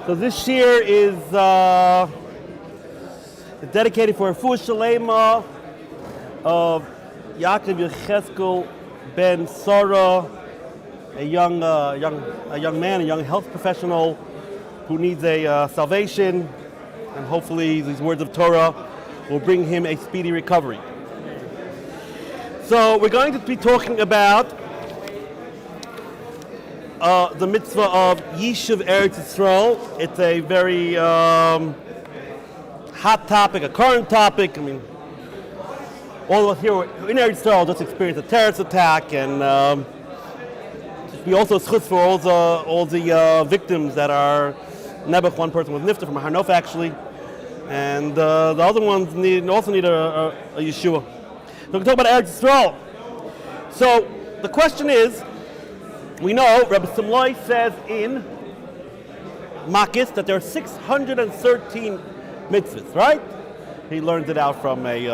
So this year is dedicated for a Refuah Shalema of Yaakov Yecheskel ben Sarah, a young man, a young health professional who needs a salvation, and hopefully these words of Torah will bring him a speedy recovery. So we're going to be talking about the mitzvah of Yishuv Eretz Yisroel. It's a very hot topic, a current topic. I mean, all of us here in Eretz Yisroel just experienced a terrorist attack, and we also schutz for all the victims that are Nebuch. One person was nifta from Har Nof actually, and the other ones also need a Yeshua. So we're talking about Eretz Yisroel. So the question is, we know Rabbi Simloi says in Makis that there are 613 mitzvahs, right? He learned it out from a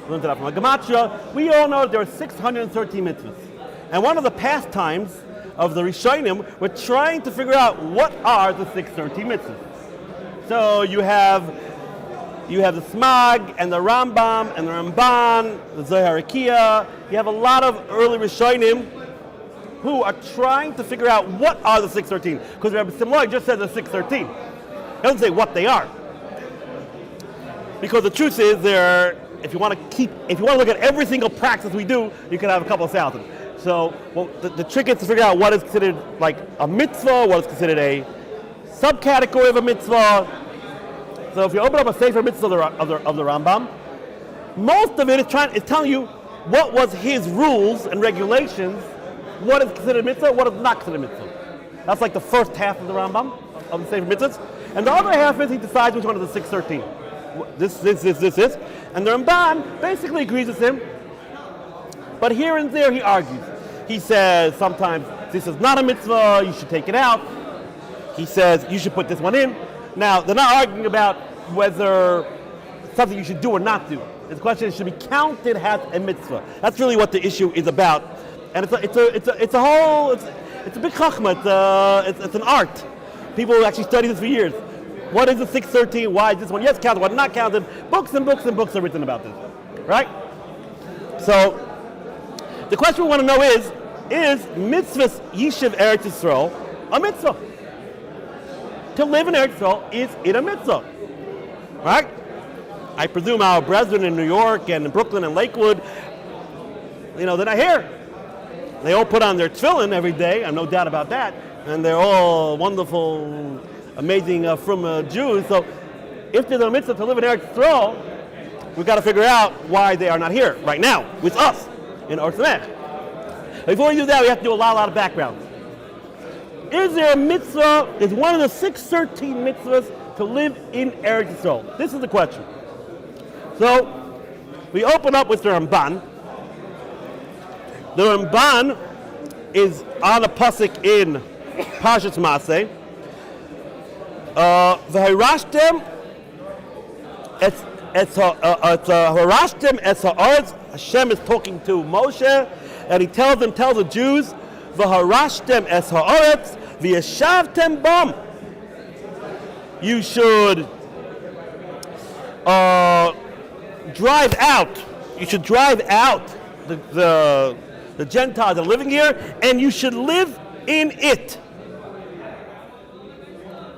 gematria. We all know that there are 613 mitzvahs, and one of the pastimes of the Rishonim, we're trying to figure out what are the 613 mitzvahs. So you have the Smag and the Rambam and the Ramban, the Zohar Akiya. You have a lot of early Rishonim who are trying to figure out what are the 613. Because Rabbi Simloi just said the 613. He doesn't say what they are. Because the truth is, if you want to look at every single practice we do, you can have a couple of thousand. So the trick is to figure out what is considered like a mitzvah, what is considered a subcategory of a mitzvah. So if you open up a Sefer Mitzvah of the Rambam, most of it is telling you what was his rules and regulations, what is considered a mitzvah, what is not considered a mitzvah. That's like the first half of the Rambam, of the Sefer Mitzvahs. And the other half is he decides which one of the 613. This. And the Ramban basically agrees with him, but here and there he argues. He says sometimes this is not a mitzvah, you should take it out. He says you should put this one in. Now, they're not arguing about whether something you should do or not do. The question is, should be counted as a mitzvah. That's really what the issue is about. And it's a big chachma. It's an art. People actually study this for years. What is the 613? Why is this one yes counted? What not counted? Books and books and books are written about this, right? So the question we want to know is mitzvahs Yishuv Eretz Yisroel a mitzvah? To live in Eretz Yisroel, is it a mitzvah? Right? I presume our brethren in New York and in Brooklyn and Lakewood, they're not here. They all put on their tefillin every day, I have no doubt about that, and they're all wonderful, amazing from Jews. So if there's a mitzvah to live in Eretz Yisroel, we've got to figure out why they are not here right now with us in Ohr Somayach. Before we do that, we have to do a lot of background. Is there a mitzvah, is one of the 613 mitzvahs to live in Eretz Yisroel? This is the question. So, we open up with the Ramban. The Ramban is on a pasuk in Parshas Maseh. V'harashtem es ha'aretz. Hashem is talking to Moshe, and he tells the Jews, V'harashtem es ha'aretz, v'yeshavtem bam. You should drive out. You should drive out the Gentiles that are living here, and you should live in it.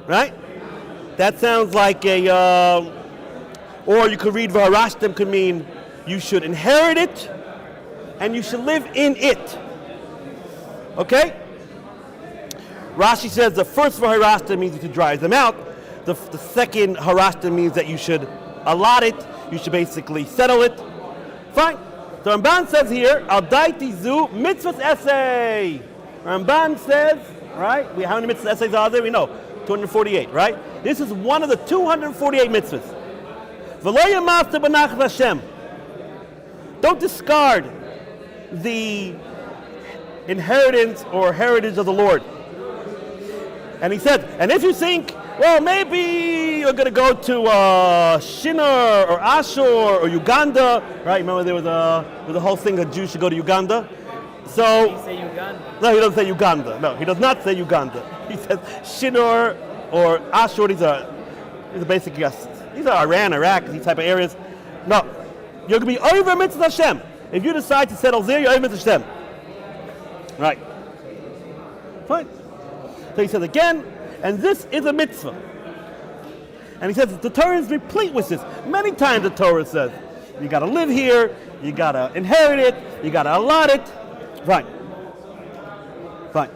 Right? That sounds like or you could read V'harashtem could mean you should inherit it, and you should live in it. Okay? Rashi says the first V'harashtem means you should drive them out. The second Harashtem means that you should allot it, you should basically settle it. Fine. The Ramban says here, Al daiti zu mitzvahs essay. Ramban says, right? How many mitzvahs essays are there? We know, 248, right? This is one of the 248 mitzvahs. V'lo yamasta b'nachas Hashem. Don't discard the inheritance or heritage of the Lord. And he said, and if you think, well, maybe you're going to go to Shinar or Ashur or Uganda, right? Remember there was a whole thing that Jews should go to Uganda? So, Did he say Uganda? No, he doesn't say Uganda. No, he does not say Uganda. He says Shinar or Ashur. These are basically these are Iran, Iraq, these type of areas. No, you're going to be over mitzvah Hashem. If you decide to settle there, you're over mitzvah Hashem. Right. Fine. So he says again, and this is a mitzvah. And he says the Torah is replete with this. Many times the Torah says, you got to live here, you got to inherit it, you got to allot it. Fine. Fine.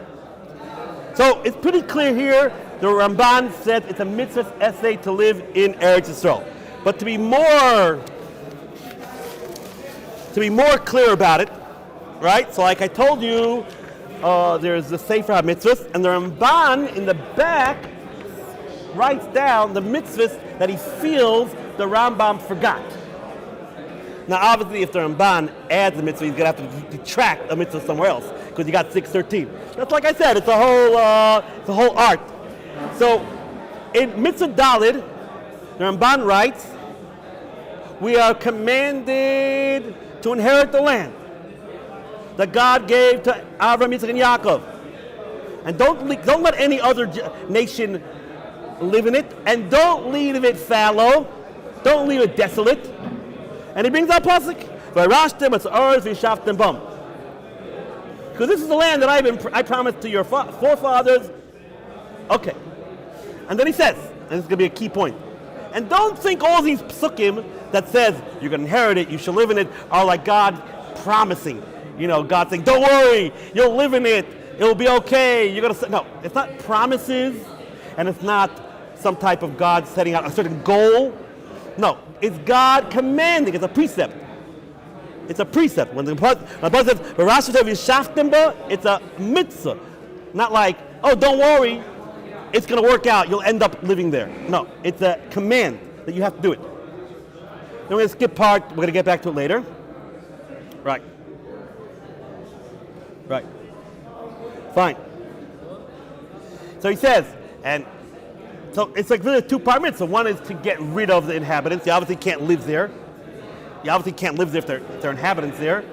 So it's pretty clear here, the Ramban said it's a mitzvah essay to live in Eretz Yisroel. But to be more clear about it, right? So like I told you, there's the Sefer HaMitzvahs, and the Ramban in the back writes down the mitzvahs that he feels the Rambam forgot. Now obviously if the Ramban adds the mitzvah, he's going to have to detract a mitzvah somewhere else, because you got 613. That's like I said, it's a whole art. So in Mitzvah Dalid, the Ramban writes, we are commanded to inherit the land that God gave to Avraham, Yitzchak, and Yaakov. And don't let any other nation live in it, and don't leave it fallow, don't leave it desolate. And he brings out pasuk, "V'arashtem es ha'aretz v'yishavtem bam," because this is the land that I promised to your forefathers. Okay, and then he says, and this is going to be a key point, and don't think all these psukim that says you're going to inherit it, you shall live in it, are like God promising. You know, God saying, don't worry, you'll live in it, it'll be okay. You're going to no, it's not promises, and it's not some type of God setting out a certain goal. No, it's God commanding. It's a precept. It's a precept. When the Bible says, it's a mitzvah. Not like, oh, don't worry, it's going to work out, you'll end up living there. No, it's a command that you have to do it. Then we're going to skip part, we're going to get back to it later. Right. Right. Fine. So he says, and so it's like really a two-part mitzvah. One is to get rid of the inhabitants. You obviously can't live there. You obviously can't live there if there are inhabitants there,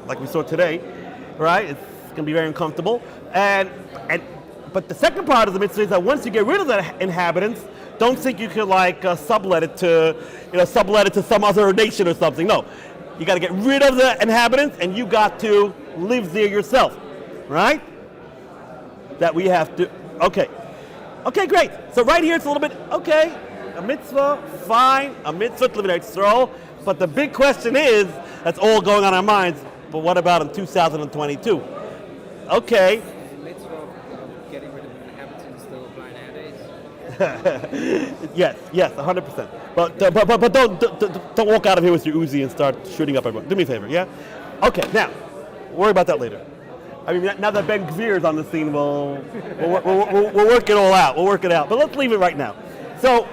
like we saw today, right? It's going to be very uncomfortable. But the second part of the mitzvah is that once you get rid of the inhabitants, don't think you can sublet it to some other nation or something. No, you got to get rid of the inhabitants, and you got to live there yourself, right? That we have to. Okay, great. So right here it's a little bit a mitzvah, fine, a mitzvah to live in Eretz Yisrael. But the big question is, that's all going on in our minds. But what about in 2022? Okay. Mitzvah of getting rid of the inhabitants still apply nowadays? Yes, 100%. But don't walk out of here with your Uzi and start shooting up everyone. Do me a favor, yeah? Okay, now, worry about that later. I mean, now that Ben Gvir is on the scene, we'll work it all out. We'll work it out. But let's leave it right now. So,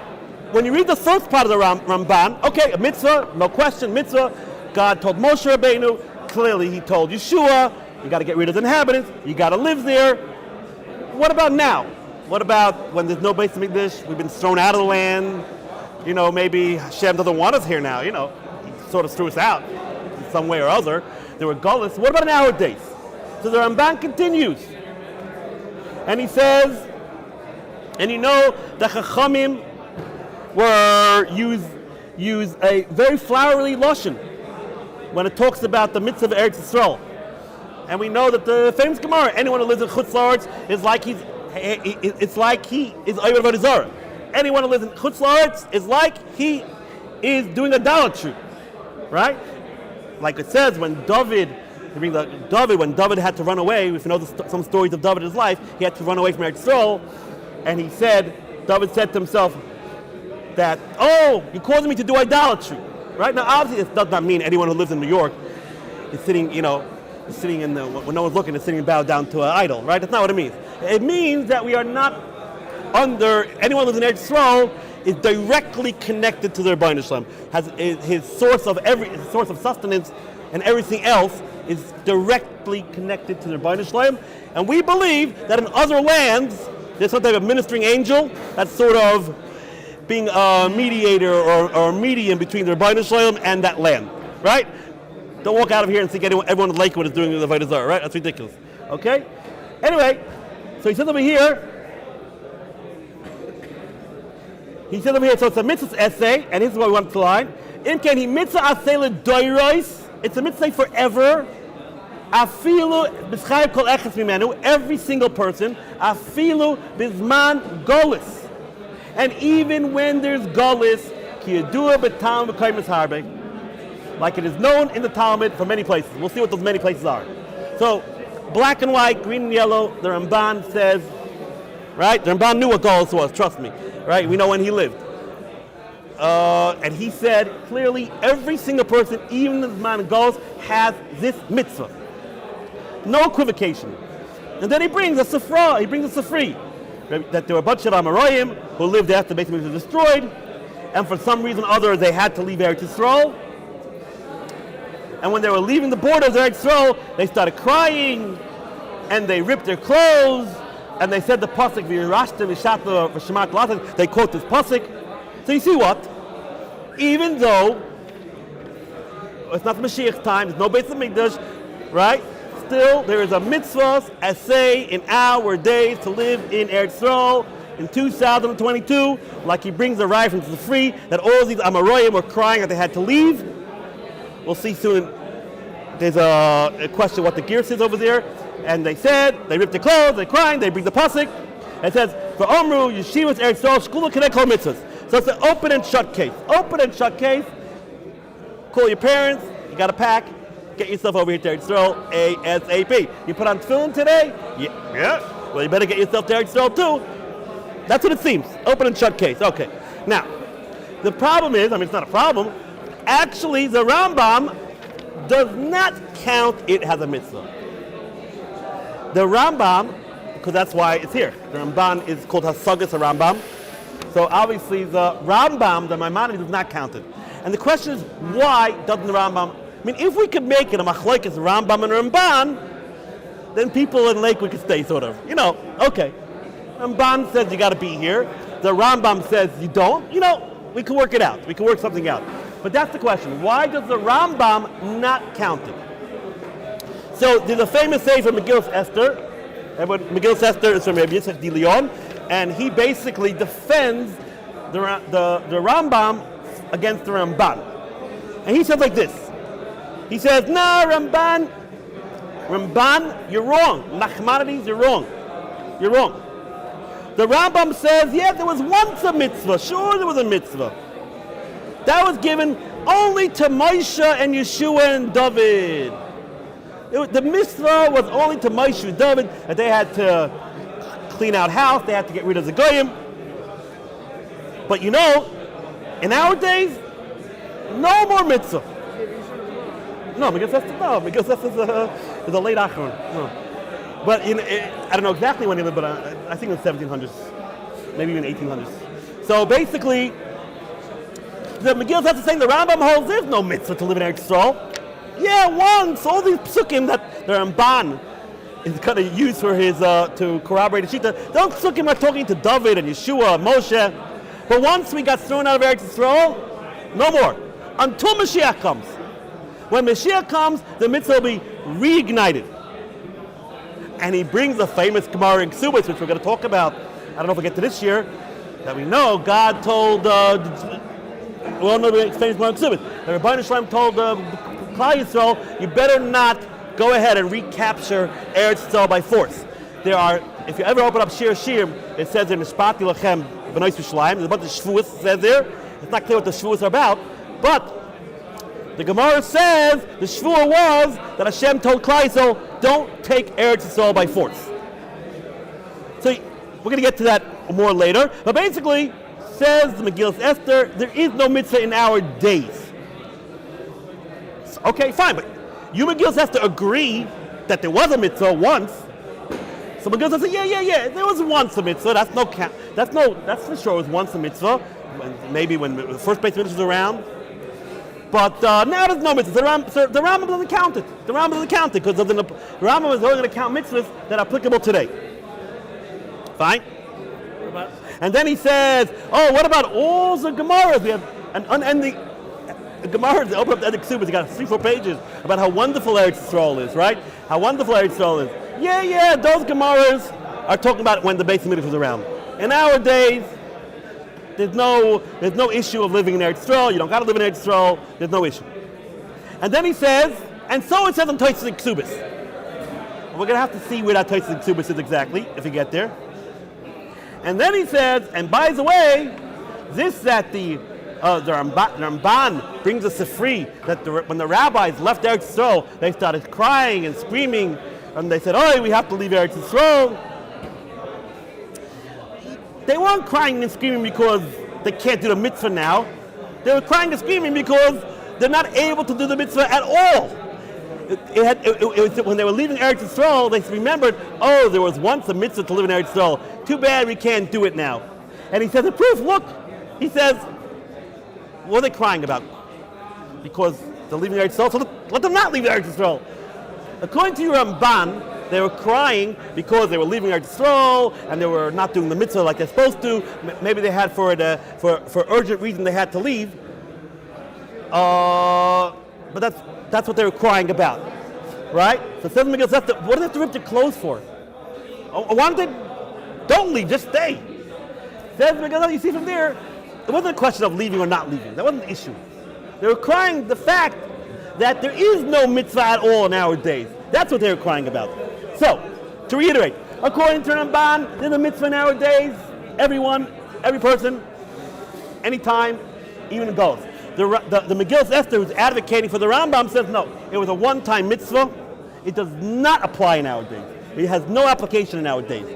when you read the first part of the Ramban, okay, a mitzvah, no question, mitzvah. God told Moshe Rabbeinu, clearly he told Yeshua, you got to get rid of the inhabitants, you got to live there. What about now? What about when there's no Beis Hamikdash, we've been thrown out of the land, maybe Hashem doesn't want us here now, he sort of threw us out in some way or other. There were gullahs. What about nowadays? So the Ramban continues, and he says, and the Chachamim use a very flowery lashon when it talks about the mitzvah of Eretz Yisrael, and we know that the famous Gemara, anyone who lives in Chutz La'aretz is like he is Oyer Avodah Zarah. Anyone who lives in Chutz La'aretz is like he is doing idolatry, right? Like it says when David had to run away, if you know some stories of David in his life, he had to run away from Eretz Yisrael, and David said to himself that, oh, you're causing me to do idolatry, right? Now, obviously, this does not mean anyone who lives in New York is sitting, when no one's looking, is sitting bowed down to an idol, right? That's not what it means. It means that we are not anyone who lives in Eretz Yisrael is directly connected to the Rebbeinu Shalom, has his source of sustenance and everything else is directly connected to the Rebbeinu Shalom, and we believe that in other lands there's some type of ministering angel that's sort of being a mediator or a medium between the Rebbeinu Shalom and that land, right? Don't walk out of here and think everyone in Lakewood is doing the Avodah Zarah, right? That's ridiculous. Okay. Anyway, so he says over here, He says over here, so it's a mitzvah essay, and here's what we want to line. Imken he mitzvah asay ledoros. It's a mitzvah forever. Afilu b'schayv kol echas mimenu. Every single person. Afilu bizman golis. And even when there's golis, ki yadua b'tam v'kayim harbe. Like it is known in the Talmud from many places. We'll see what those many places are. So, black and white, green and yellow, the Ramban says, right? The Ramban knew what golis was, trust me. Right? We know when he lived. And he said, clearly, every single person, even the man goes, has this mitzvah. No equivocation. And then he brings a sifra, he brings a sifri. That there were a bunch of Amoraim who lived after the Beit HaMikdash was destroyed, and for some reason or other, they had to leave Eretz Yisroel. And when they were leaving the borders of Eretz Yisroel, they started crying, and they ripped their clothes, and they said the pasuk v'yirashtem v'shatna v'shemat l'asad. They quote this pasuk. So you see what? Even though it's not the Mashiach's time, there's no Beit HaMikdash, right? Still, there is a mitzvah essay in our days to live in Eretz Yisrael in 2022. Like he brings a ride from the free that all these Amoraim were crying that they had to leave. We'll see soon. There's a question what the gear says over there. And they said, they ripped their clothes, they're crying, they bring the pasuk. It says, for Omru, Yeshivat Ohr Somayach, Shkula Kedei Kol Mitzvahs. So it's an open and shut case. Open and shut case. Call your parents, you got to pack, get yourself over here to Eretz Yisrael ASAP. You put on tefillin today? Yeah. Well, you better get yourself to Eretz Yisrael too. That's what it seems. Open and shut case. Okay. Now, the problem is, it's not a problem. Actually, the Rambam does not count it as a mitzvah. The Rambam, because that's why it's here. The Ramban is called Hasagas Rambam. So obviously the Rambam, the Maimonides, does not count it. And the question is, why doesn't the Rambam? If we could make it a machlokes Rambam and Ramban, then people in Lakewood could stay, sort of. Okay. Ramban says you got to be here. The Rambam says you don't. We can work it out. We can work something out. But that's the question. Why does the Rambam not count it? So there's a famous saying from Megillas Esther. And Megillas Esther is from Rabbi Yitzchak de Leon, and he basically defends the Rambam against the Ramban. And he says like this. He says, no, Ramban, you're wrong. Nachmanides, you're wrong. You're wrong. The Rambam says, yeah, there was once a mitzvah. Sure, there was a mitzvah. That was given only to Moshe and Yeshua and David. The mitzvah was only to Moshe and David, that they had to clean out house, they had to get rid of the goyim. But in our days, no more mitzvah. No, because that's is a late Achron. No. But I don't know exactly when he lived, but I think in the 1700s, maybe even 1800s. So basically, the Megillah has to say the Rambam holds there's no mitzvah to live in Eretz Yisrael. Yeah, once all these psukim that the Ramban is going to use for his to corroborate the shita. Those psukim are talking to David and Yeshua and Moshe. But once we got thrown out of Eretz Yisrael, no more until Mashiach comes. When Mashiach comes, the mitzvah will be reignited. And he brings a famous Gemara in Ksubas, which we're going to talk about. I don't know if we'll get to this year. That we know God told. Well, no, we explain Gemara in Ksubas. The Rabbi Shalom told Klal Yisrael, you better not go ahead and recapture Eretz Yisrael by force. If you ever open up Shir Shirim, it says in Mishpat Yilachem B'nai Yisrael. There's a bunch of shvuos says there. It's not clear what the shvuos are about, but the Gemara says the shvuah was that Hashem told Klal Yisrael, don't take Eretz Yisrael by force. So we're going to get to that more later. But basically, says the Megillas Esther, there is no mitzvah in our days. Okay, fine, but you Megillas Esther agree that there was a mitzvah once. So Megillas Esther said, yeah, there was once a mitzvah. That's for sure. It was once a mitzvah. Maybe when the first Beit HaMikdash was around. But now there's no mitzvah. The Rambam doesn't count it. The Rambam doesn't count it because the Rambam is only going to count mitzvahs that are applicable today. Fine. And then he says, what about all the Gemaras? We have an unending. The Gemara, they open up the Edek Subas, they got 3-4 pages about how wonderful Eretz Yisrael is, right? How wonderful Eretz Yisrael is. Yeah, those Gemaras are talking about when the Beit HaMikdash was around. In our days, There's no issue of living in Eretz Yisroel. You don't got to live in Eretz Yisroel. There's no issue. And then he says, and so it says in Tosfos and Ksubis. We're going to have to see where that Tosfos and Ksubis is exactly, if we get there. And then he says, and by the way, this that the Ramban brings us to free, that when the rabbis left Eretz Yisroel, they started crying and screaming, and they said, oh, we have to leave Eretz Yisroel. They weren't crying and screaming because they can't do the mitzvah now. They were crying and screaming because they're not able to do the mitzvah at all. When they were leaving Eretz Yisroel, they remembered, oh, there was once a mitzvah to live in Eretz Yisroel. Too bad we can't do it now. And he says, the proof, look, he says, what are they crying about? Because they're leaving Eretz Yisrael, so let them not leave Eretz Yisrael. According to your Ramban, they were crying because they were leaving Eretz Yisrael and they were not doing the mitzvah like they're supposed to. Maybe they had for urgent reason they had to leave. But that's what they were crying about, right? So says Miguel, what do they have to rip their clothes for? Why don't they? Don't leave, just stay. Says Miguel, you see from there, it wasn't a question of leaving or not leaving. That wasn't the issue. They were crying the fact that there is no mitzvah at all nowadays. That's what they were crying about. So, to reiterate, according to Ramban, there's a mitzvah nowadays. Everyone, every person, anytime, even adults. The Megillah Esther, who's advocating for the Rambam, says no. It was a one-time mitzvah. It does not apply nowadays. It has no application nowadays.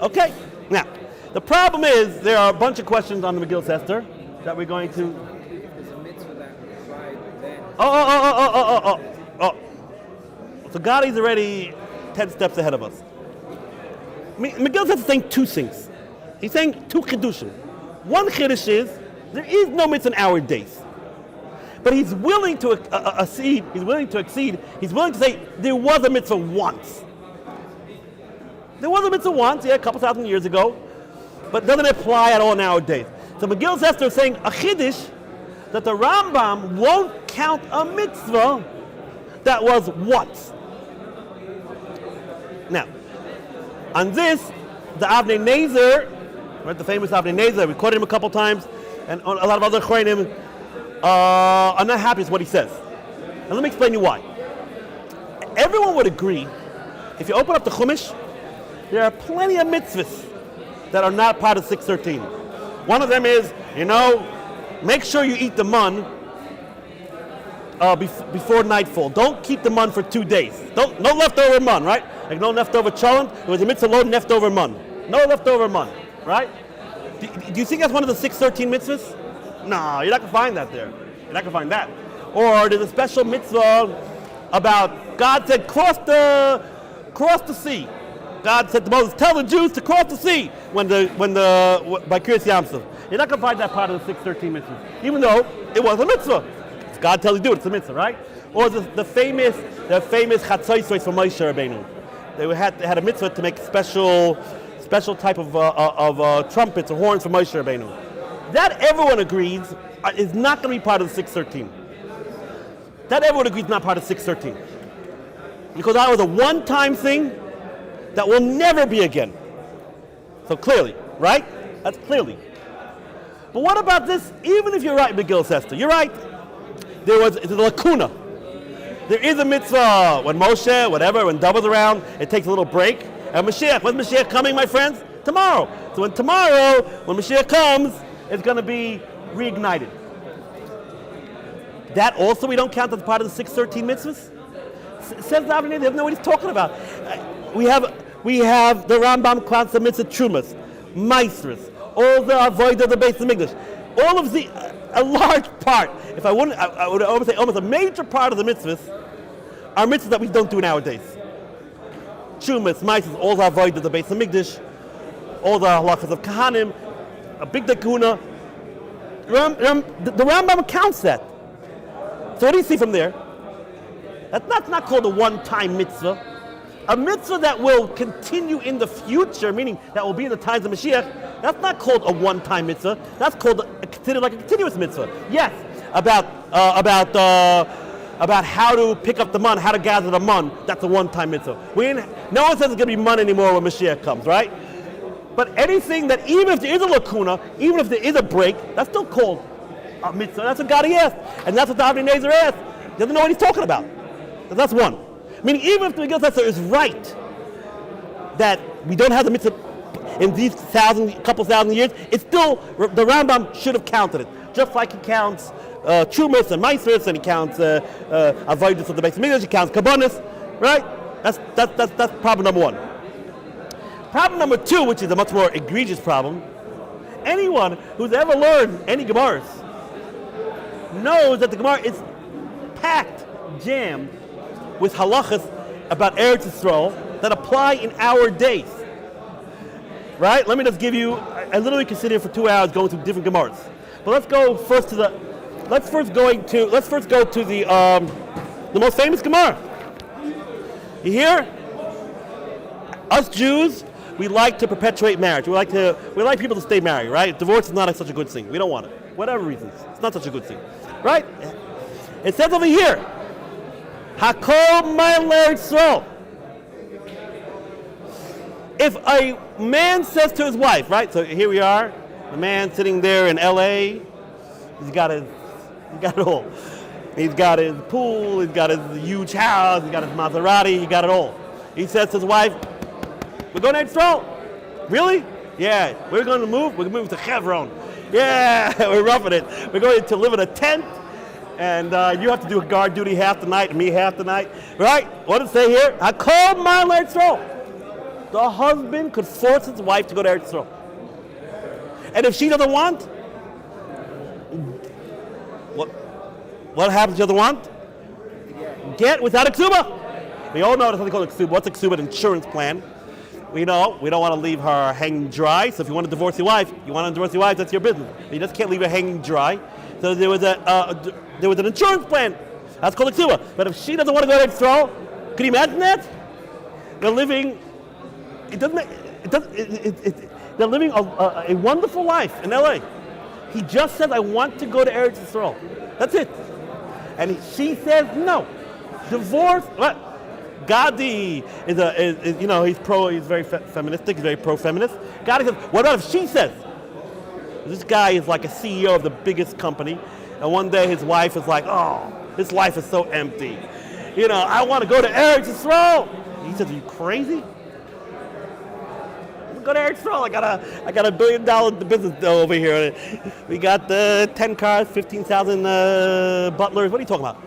Okay? Now, the problem is there are a bunch of questions on the Megillah Esther that we're going to... There's a mitzvah that applied then. Oh. So God is already 10 steps ahead of us. Megillah Esther is saying two things. He's saying two chidushim. One chidush is there is no mitzvah in our days. But he's willing to accede, he's willing to say there was a mitzvah once. There was a mitzvah once, a couple thousand years ago, but doesn't apply at all nowadays. So Megillah Esther is saying a chiddush that the Rambam won't count a mitzvah that was once. Now, on this, the Avnei Nezer, right, the famous Avnei Nezer, we quoted him a couple times, and a lot of other Chayrim are not happy with what he says. And let me explain you why. Everyone would agree, if you open up the Chumash, there are plenty of mitzvahs that are not part of 613. One of them is, make sure you eat the mun before nightfall. Don't keep the mun for 2 days. No leftover mun, right? Like no leftover cholent. There was a mitzvah load leftover mun. No leftover mun, right? Do you think that's one of the 613 mitzvahs? No, you're not going to find that there. You're not going to find that. Or there's a special mitzvah about God said, cross the sea. God said to Moses, tell the Jews to cross the sea by Kriyas Yamsuf. You're not going to find that part of the 613 mitzvahs, even though it was a mitzvah. If God tells you to do it, it's a mitzvah, right? Or the famous Chatzoysos from Moshe Rabbeinu. They had a mitzvah to make special type of trumpets or horns for Moshe Rabbeinu. That everyone agrees is not going to be part of the 613. That everyone agrees is not part of 613. Because that was a one-time thing that will never be again. So clearly, right? That's clearly. But what about this? Even if you're right, Megillah Esther, you're right. There's a lacuna. There is a mitzvah when Moshe, when David's around, it takes a little break. And Mashiach, when's Mashiach coming, my friends? Tomorrow. So when Mashiach comes, it's going to be reignited. That also we don't count as part of the 613 mitzvahs? Says the Avnei, they don't know what he's talking about. We have the Rambam counts the mitzvah Trumas, Maestras, all the avoid of the Beis Hamikdash. All of a large part, I would almost say almost a major part of the mitzvahs are mitzvahs that we don't do nowadays. Trumas, Maestras, all the avoid of the Beis Hamikdash, all the halachas of Kahanim, a big dakuna. The Rambam counts that. So what do you see from there? That's not called a one-time mitzvah. A mitzvah that will continue in the future, meaning that will be in the times of Mashiach, that's not called a one-time mitzvah. That's considered like a continuous mitzvah. Yes, about how to pick up the mun, how to gather the mun, that's a one-time mitzvah. No one says it's going to be mun anymore when Mashiach comes, right? But anything that, even if there is a lacuna, even if there is a break, that's still called a mitzvah. That's what God asked. And that's what the Avnei Nezer asked. He doesn't know what he's talking about. So that's one. Meaning, even if the Megillah Esther is right that we don't have the mitzvah in these couple thousand years, it's still, the Rambam should have counted it. Just like he counts Trumas and Meisers, and he counts Avodas of the Beis Hamikdash, he counts Kabbanis, right? That's problem number one. Problem number two, which is a much more egregious problem, anyone who's ever learned any Gemaras knows that the Gemara is packed, jammed with halachas about Eretz Yisroel that apply in our days. Right? Let me just give you, I literally could sit here for 2 hours going through different Gemaras. But let's first go to the most famous Gemara. You hear? Us Jews, we like to perpetuate marriage. We like people to stay married, right? Divorce is not such a good thing. We don't want it. Whatever reasons. It's not such a good thing. Right? It says over here, Hakol Ma'aler Yisroel. If a man says to his wife, right? So here we are, the man sitting there in LA, he's got it all. He's got his pool, he's got his huge house, he's got his Maserati, he got it all. He says to his wife, we're going to Yisroel. Really? Yeah. We're going to move? We're moving to Hebron. Yeah, we're roughing it. We're going to live in a tent, and you have to do guard duty half the night and me half the night. Right? What does it say here? Hakol Ma'aler Yisroel. The husband could force his wife to go to Eretz Yisroel. And if she doesn't want, what happens if she doesn't want? Get without a ksuba. We all know there's something called a ksuba. What's a ksuba? An insurance plan. We know we don't want to leave her hanging dry. So if you want to divorce your wife, that's your business. But you just can't leave her hanging dry. So there was an insurance plan. That's called a ksuba. But if she doesn't want to go to Eretz Yisroel, can you imagine that? They're living. They're living a wonderful life in LA. He just says, I want to go to Eretz Yisroel. That's it. And she says no. Divorce. What? Gadi he's very feministic. He's very pro-feminist. Gadi says, what about if she says? This guy is like a CEO of the biggest company, and one day his wife is like, oh, this life is so empty. I want to go to Eretz Yisroel. He says, are you crazy? Go to Eretz Yisroel. I got $1 billion business over here. We got 10 cars, 15,000 butlers. What are you talking about?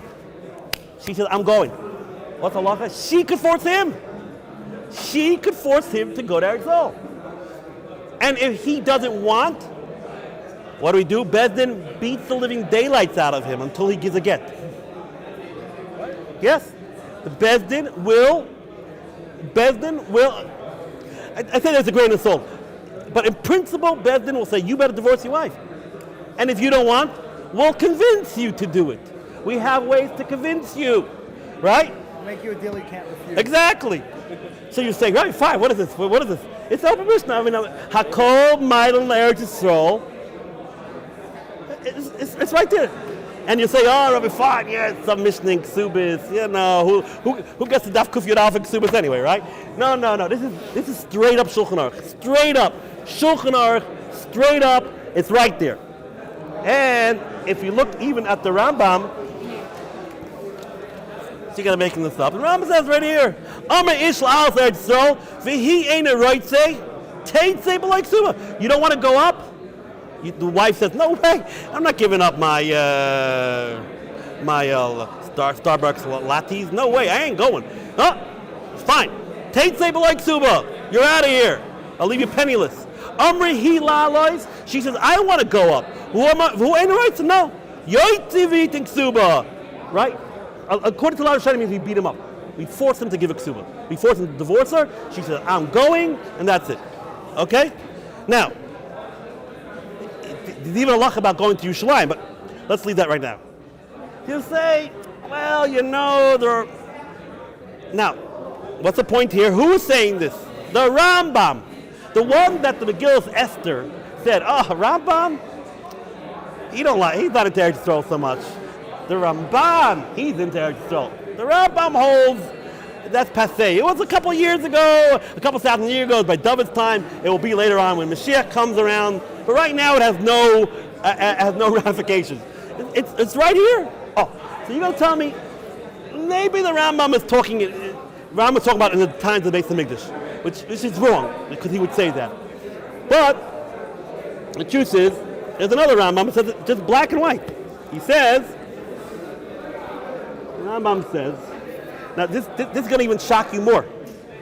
She says, I'm going. What's halacha? She could force him. She could force him to go to Eretz Yisroel. And if he doesn't want, what do? Beis Din beats the living daylights out of him until he gives a get. Yes, the Beis Din will. I say there's a grain of salt, but in principle, Beis Din will say you better divorce your wife, and if you don't want, we'll convince you to do it. We have ways to convince you, right? Make you a deal you can't refuse. Exactly. So you say, right, fine. What is this? What is this? It's open Mishnah. Hakol Ma'aler Yisroel. It's right there. And you say, oh, Rabbi, fine, yeah, it's some Mishnah in Ksubis. Who gets the Daf Kuf Yud Aleph in Ksubis anyway, right? No. This is straight up Shulchan Aruch. Straight up. Shulchan Aruch, straight up. It's right there. And if you look even at the Rambam, so you gotta make this up. The Rambam says right here, Amar Ish La'al Eretz Yisroel, V'hi Ein Roitze, Teitzei B'lai Ksuba. You don't want to go up? The wife says, no way, I'm not giving up my Starbucks lattes. No way, I ain't going. Oh, fine. Teitzei B'lai Ksuba. You're out of here. I'll leave you penniless. Amri Hi La'alois. She says, I want to go up. Who ain't right? No. Yoitzi V'Itin Ksuba. Right? According to a lot of Shani, means we beat him up. We force him to give a ksuba. We force him to divorce her. She says, I'm going, and that's it. Okay? Now, there's even a halacha about going to Yerushalayim, but let's leave that right now. You say, well, there are... Now, what's the point here? Who's saying this? The Rambam. The one that the Megillah Esther said, Rambam, he's not into Eretz Yisroel so much. The Ramban, he's into Eretz Yisroel. The Rambam holds that's passé. It was a couple years ago, a couple thousand years ago, by David's time. It will be later on when Mashiach comes around. But right now, it has no ramifications. It's right here. Oh, so you're gonna tell me maybe the Rambam is talking about in the times of the Beis Hamikdash, which is wrong because he would say that. But the truth is, there's another Rambam that says it just black and white. He says, the Rambam says, now this is going to even shock you more.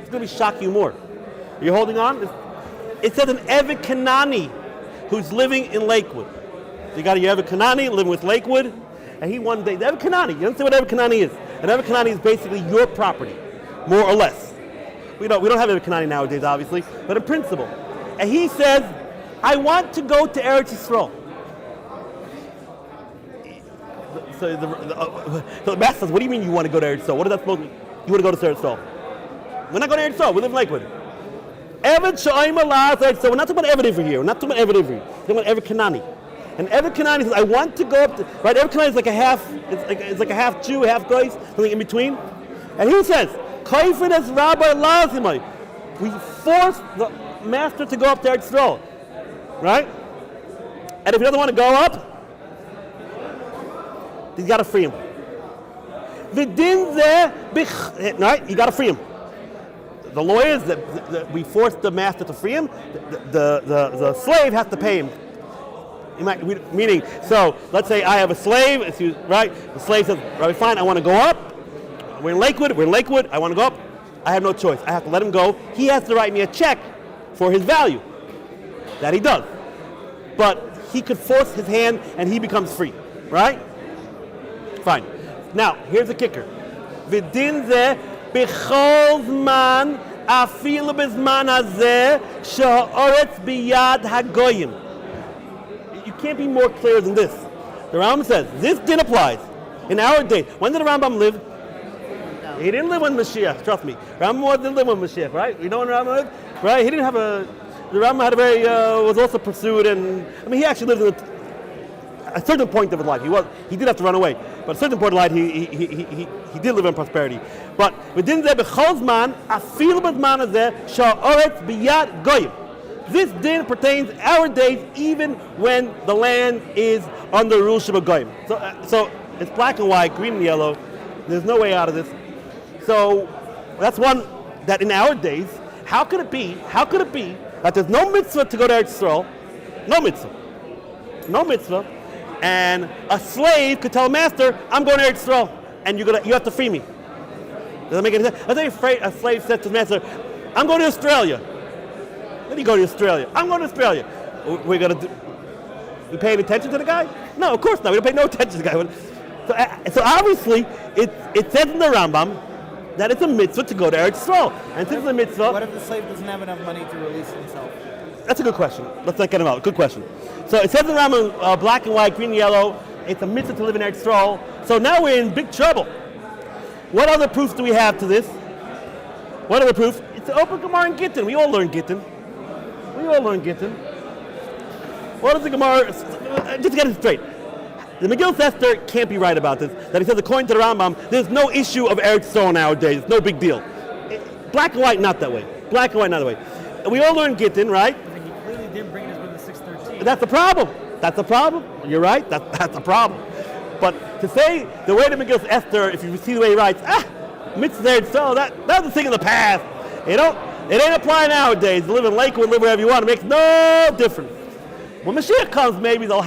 It's going to shock you more. Are you holding on? It says an Eved Kanani who's living in Lakewood. So you got a Eved Kanani living with Lakewood, and he one day, the Eved Kanani, you understand what Eved Kanani is? An Eved Kanani is basically your property, more or less. We don't have Eved Kanani nowadays, obviously, but in principle. And he says, I want to go to Eretz Yisroel. So the master says, what do you mean you want to go to Eretz Yisroel? What is that supposed to mean? You want to go to Eretz Yisroel? We're not going to Eretz Yisroel. We live in Lakewood. Eved Sha'im Allah Eretz Yisroel. We're not talking about Eved Ivri here. We're not talking about Eved Ivri. We're talking about Eved Kanani. And Eved Kanani says, I want to go up to, right? Eved Kanani is like a half, it's like a half Jew, half Goyis, something in between. And he says, Kaifin es Rabbi Lazimai. We force the master to go up to Eretz Yisroel. Right? And if he doesn't want to go up, he's got to free him. Right? You got to free him. The lawyers that we force the master to free him, the slave has to pay him. Meaning, so let's say I have a slave, right? The slave says, Rabbi, fine, I want to go up. We're in Lakewood, I want to go up. I have no choice. I have to let him go. He has to write me a check for his value. That he does. But he could force his hand and he becomes free. Right? Fine. Now, here's the kicker. V'din zeh b'chol zman afilu b'zman hazeh she'ha'oretz biyad hagoyim. You can't be more clear than this. The Rambam says, this din applies in our day. When did the Rambam live? No. He didn't live when Mashiach, trust me. Rambam didn't live when Mashiach, right? You know when Rambam lived? Right? He didn't have the Rambam had was also pursued, and he actually lived in a certain point of his life. He did have to run away, but at a certain point of life, he did live in prosperity. But within there, b'chol afil b'zman hazeh she'ha'oretz biyad goyim. This din pertains our days, even when the land is under rule of goyim. So it's black and white, green and yellow. There's no way out of this. So that's one that in our days, how could it be that there's no mitzvah to go to Eretz Yisrael, no mitzvah, and a slave could tell a master, I'm going to Eretz Yisrael, and you have to free me. Does that make any sense? Let's say a slave said to the master, I'm going to Australia. Then you go to Australia. I'm going to Australia. We paying attention to the guy? No, of course not. We don't pay no attention to the guy. So obviously, it says in the Rambam that it's a mitzvah to go to Eretz Yisrael. And since it's a mitzvah... What if the slave doesn't have enough money to release himself? That's a good question. Let's not get him out. Good question. So it says in the Rambam, black and white, green and yellow, it's a mitzvah to live in Eretz Yisrael. So now we're in big trouble. What other proof do we have to this? What other proof? It's the open Gemara in Gittin. We all learn Gittin. What is the Gemara? Just to get it straight. The Megillah Esther can't be right about this. That he says, according to the Rambam, there's no issue of Eretz Yisrael nowadays. It's no big deal. Black and white, not that way. We all learn Gittin, right? He clearly didn't bring us with the 613. That's the problem. You're right. That's a problem. But to say the way the Megillah Esther, if you see the way he writes, mitzvah Eretz Yisrael, that's the thing in the past. It ain't applying nowadays. Live in Lakewood, live wherever you want. It makes no difference. When Mashiach comes, maybe they'll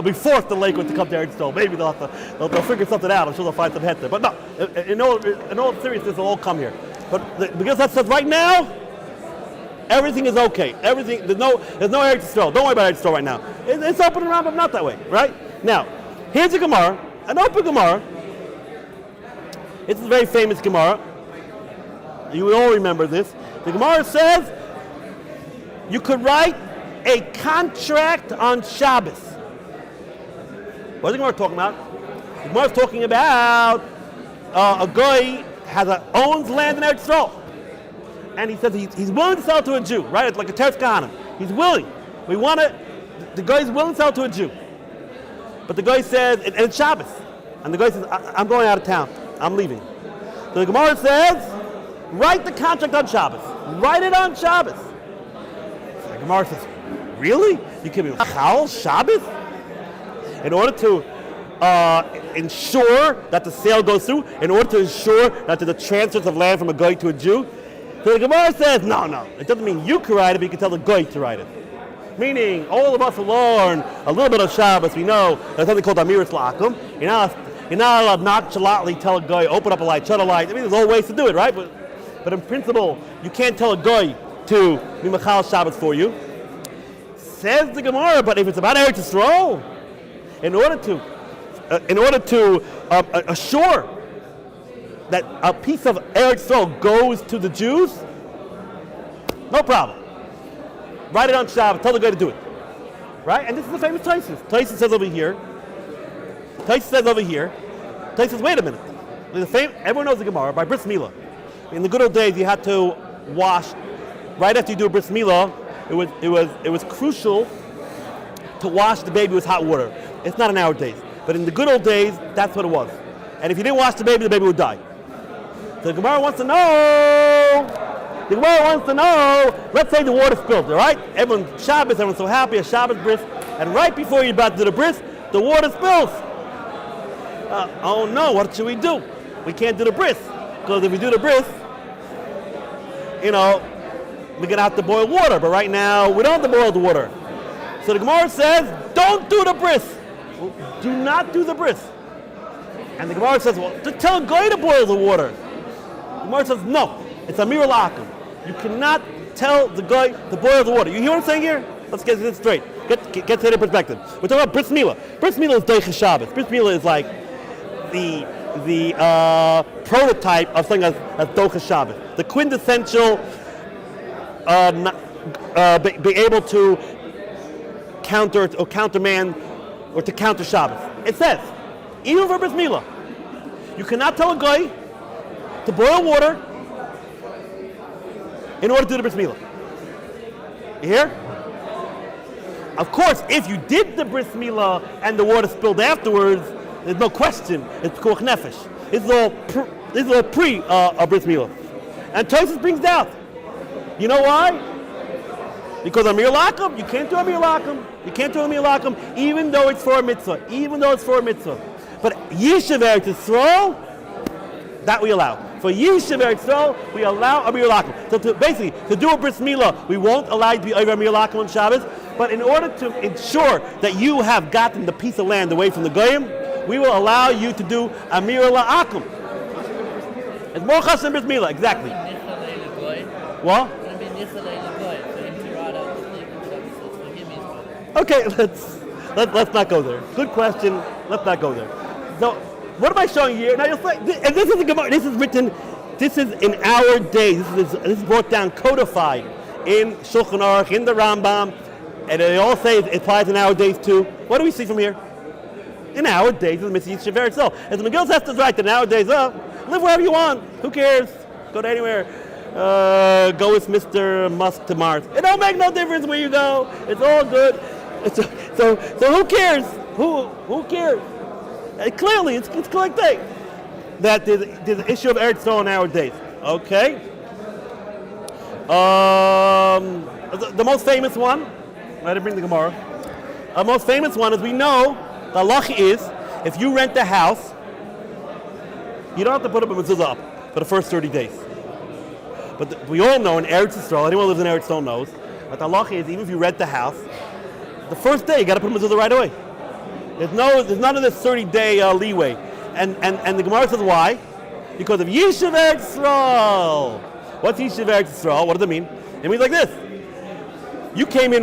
be forced to Lakewood to come to Eretz Yisrael. Maybe they'll figure something out. I'm sure they'll find some head there. But no, in all seriousness, they'll all come here. But because that says right now, everything is okay. Everything, there's no Eretz Yisrael. Don't worry about Eretz Yisrael right now. It's open around, but not that way, right? Now, here's a Gemara, an open Gemara. It's a very famous Gemara. You will all remember this. The Gemara says you could write a contract on Shabbos. What is the Gemara talking about? The Gemara is talking about a guy owns land in Eretz Yisrael, and he says he's willing to sell to a Jew, right? It's like a Teretz Kahanim. He's willing. The guy is willing to sell to a Jew, but the guy says, and it's Shabbos, and the guy says, I'm going out of town. I'm leaving. So the Gemara says, write the contract on Shabbos. Write it on Shabbos. So the Gemara says, really? You can be Chal Shabbos? In order to ensure that the sale goes through, in order to ensure that there's a transfer of land from a goy to a Jew. So the Gemara says, no. It doesn't mean you can write it, but you can tell the goy to write it. Meaning, all of us who learn a little bit of Shabbos, we know there's something called Amiras Lakum. You're not allowed nonchalantly tell a goy, open up a light, shut a light. I mean, there's all ways to do it, right? But in principle, you can't tell a goy to be Machal Shabbos for you. Says the Gemara, but if it's about Eretz Yisroel, in order to assure that a piece of Eretz Yisroel goes to the Jews, no problem. Write it on Shabbat. Tell the guy to do it. Right? And this is the famous Taisus. Taisus says over here. Taisus says, wait a minute. Everyone knows the Gemara by bris milah. In the good old days, you had to wash right after you do a bris milah. It was crucial to wash the baby with hot water. It's not in our days. But in the good old days, that's what it was. And if you didn't wash the baby would die. So the Gemara wants to know, let's say the water spilled, all right? Everyone's Shabbos, everyone's so happy, a Shabbos bris, and right before you're about to do the bris, the water spills. Oh no, what should we do? We can't do the bris, because if we do the bris, we're going to have to boil water, but right now, we don't have to boil the water. So the Gemara says, don't do the bris. Do not do the bris. And the Gemara says, well, just tell a guy to boil the water. The Gemara says, no, it's Amir Lakum. You cannot tell the guy to boil the water. You hear what I'm saying here? Let's get this straight. Get to the perspective. We're talking about bris milah. Bris milah is Deicha Shabbos. Bris milah is like the prototype of something as Docha Shabbos. The quintessential be able to counterman or to counter Shabbos. It says, even for bris milah, you cannot tell a guy to boil water in order to do the bris milah. You hear? Of course, if you did the bris milah and the water spilled afterwards, there's no question. It's koach nefesh. This is all pre bris milah. And Tosfos brings out. You know why? Because Amir Lakum, you can't do Amir Lakum. You can't do Amir Lakum, even though it's for a mitzvah. But Yishuv Eretz Yisroel, that we allow. For Yishuv Eretz Yisroel, we allow Amir Lakum. So to do a bris milah, we won't allow you to be over Amir Lakum on Shabbos. But in order to ensure that you have gotten the piece of land away from the goyim, we will allow you to do Amir Lakum. It's more chashuv than bris milah, exactly. What? Okay, let's not go there. Good question. Let's not go there. So, what am I showing you here? Now you'll say, and this is a Gemara. This is written. This is in our days. This is brought down, codified in Shulchan Aruch, in the Rambam, and they all say it applies in our days too. What do we see from here? In our days, it's Yishuv Eretz Yisrael. As the Megillah says, is right. In our days, live wherever you want. Who cares? Go to anywhere. Go with Mr. Musk to Mars. It don't make no difference where you go. It's all good. So who cares? Who cares? Clearly, it's clear thing that there's an issue of Eretz Yisrael nowadays. Okay. The most famous one. I didn't bring the Gemara. The most famous one is we know the halacha is if you rent a house, you don't have to put up a mezuzah up for the first 30 days. But we all know in Eretz Yisrael, anyone who lives in Eretz Yisrael knows, that the halacha is even if you rent the house, the first day you got to put a mezuzah right away. There's none of this 30-day leeway. And the Gemara says why? Because of Yishuv Eretz Yisrael. What's Yishuv Eretz Yisrael? What does it mean? It means like this. You came in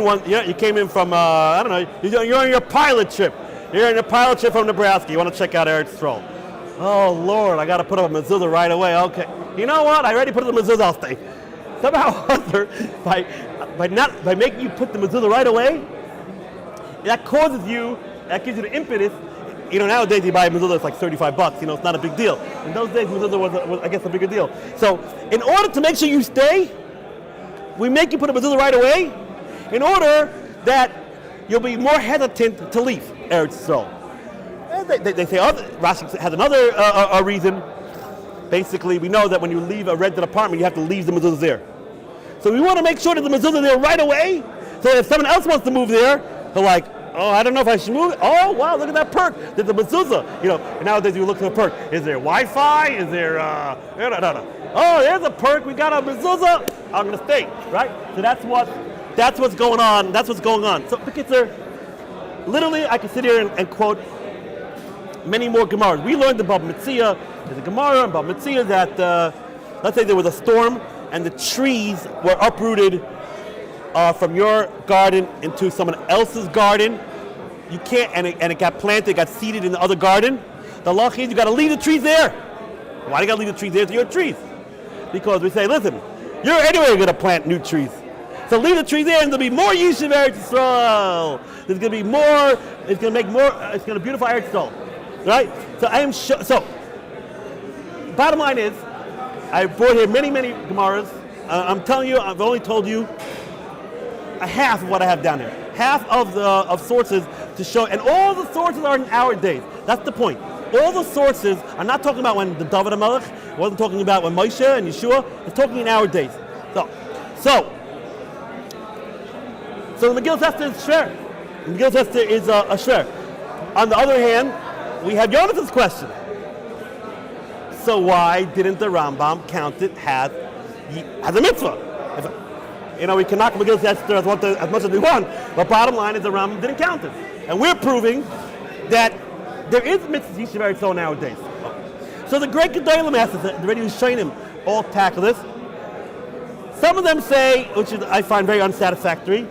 from I don't know. You're on your pilot trip. You're on a pilot trip from Nebraska. You want to check out Eretz Yisrael. Oh Lord, I got to put up a mezuzah right away. Okay. You know what? I already put up the mezuzah. I'll stay. Somehow or other, by making you put the mezuzah right away, that gives you the impetus. Nowadays you buy a mezuzah, it's like $35. It's not a big deal. In those days, mezuzah was, I guess, a bigger deal. So, in order to make sure you stay, we make you put a mezuzah right away, in order that you'll be more hesitant to leave Eretz Yisrael. They say, Rashi has another reason. basically we know that when you leave a rented apartment, you have to leave the mezuzah there. So we want to make sure that the mezuzah is there right away, so if someone else wants to move there, they're like, oh, I don't know if I should move it. Oh, wow, look at that perk. There's a mezuzah. You know, and nowadays you look at the perk. Is there Wi-Fi? Is there, no. Oh, there's a perk. We got a mezuzah. I'm going to stay, right? So that's what's going on. That's what's going on. So, because literally, I can sit here and quote many more Gemaras. We learned the Bava Metzia. There's a Gemara in Bava Metzia that, let's say there was a storm and the trees were uprooted from your garden into someone else's garden. You can't, and it got planted, got seeded in the other garden. The law is you got to leave the trees there. Why do you got to leave the trees there? It's your trees. Because we say, listen, you're anyway going to plant new trees. So leave the trees there, and there'll be more Yishuv Eretz Yisroel. There's going to be more. It's going to make more. It's going to beautify Eretz Yisroel, right? So I am sure. So, bottom line is, I brought here many Gemaras. I'm telling you, I've only told you a half of what I have down here. Half of sources to show, and all the sources are in our days. That's the point. All the sources are not talking about when the David HaMelech, wasn't talking about when Moshe and Yeshua, it's talking in our days. So the Megillah Esther is shver. The Megillah Esther is a shver. On the other hand, we have Jonathan's question. So why didn't the Rambam count it as a mitzvah? We can knock Megillah Esther as much as we want, but bottom line is the Rambam didn't count it. And we're proving that there is mitzvah Yishuv Eretz Yisrael nowadays. So the great Gedolim Masters, the Rebbe Shainim, all tackle this. Some of them say, which I find very unsatisfactory.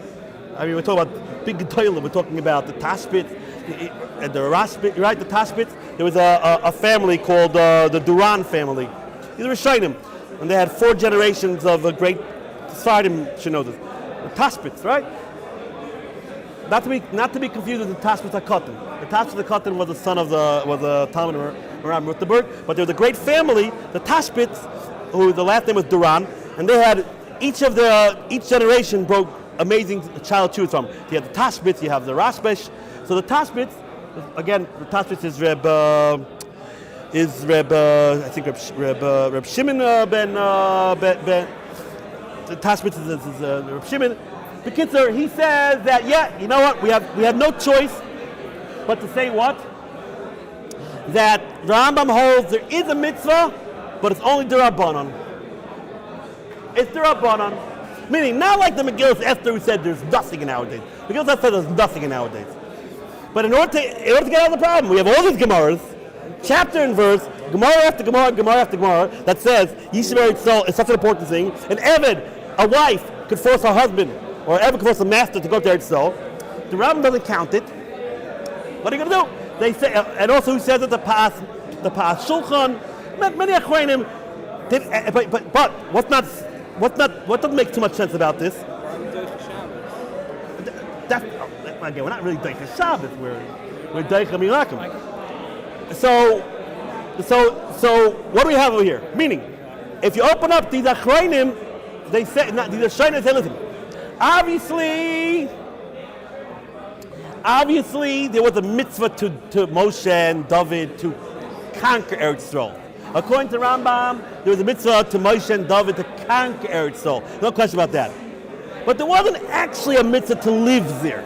I mean, we're talking about big Gedolim. We're talking about the Tashbitz, the Rashbitz, right? The Tashbitz. There was a family called the Duran family. These were Shainim, and they had 4 generations of a great Sardim should know this. The Tashbitz, right? Not to be confused with the Tashbitz HaKatan. The Tashbitz HaKatan was the son of the Talmud Rabbi Rutherford, but there was a great family, the Tashbitz, who the last name was Duran, and they had each generation broke amazing child choose from. You have the Tashbitz, you have the Rashbesh. So the Tashbitz, again, the Tashbitz is Reb Shimon ben. The Tashbitz is Reb Shimon. The Kitzur, he says that you know what? We have no choice but to say what? That Rambam holds there is a mitzvah, but it's only d'Rabbanan. It's d'Rabbanan. Meaning, not like the Megillah Esther who said there's nothing in nowadays. Megillah Esther said there's nothing in nowadays. But in order to get out of the problem, we have all these Gemaras, chapter and verse, Gemara after Gemara, Gemara after Gemara, that says Yishuv Eretz Yisrael is such an important thing. An Eved, a wife, could force her husband, or Eved could force a master to go to Eretz Yisrael. The Rambam doesn't count it. What are you going to do? They say, and also who says that the Pas Shulchan, many Achronim, but what doesn't make too much sense about this? Again, we're not really Deicha Shabbos, we're Deicha Milakim. So what do we have over here? Meaning, if you open up these Achronim, they say, these Achronim say, listen, obviously there was a mitzvah to Moshe and David to conquer Eretz Yisrael. According to Rambam, there was a mitzvah to Moshe and David to conquer Eretz Yisrael. No question about that. But there wasn't actually a mitzvah to live there.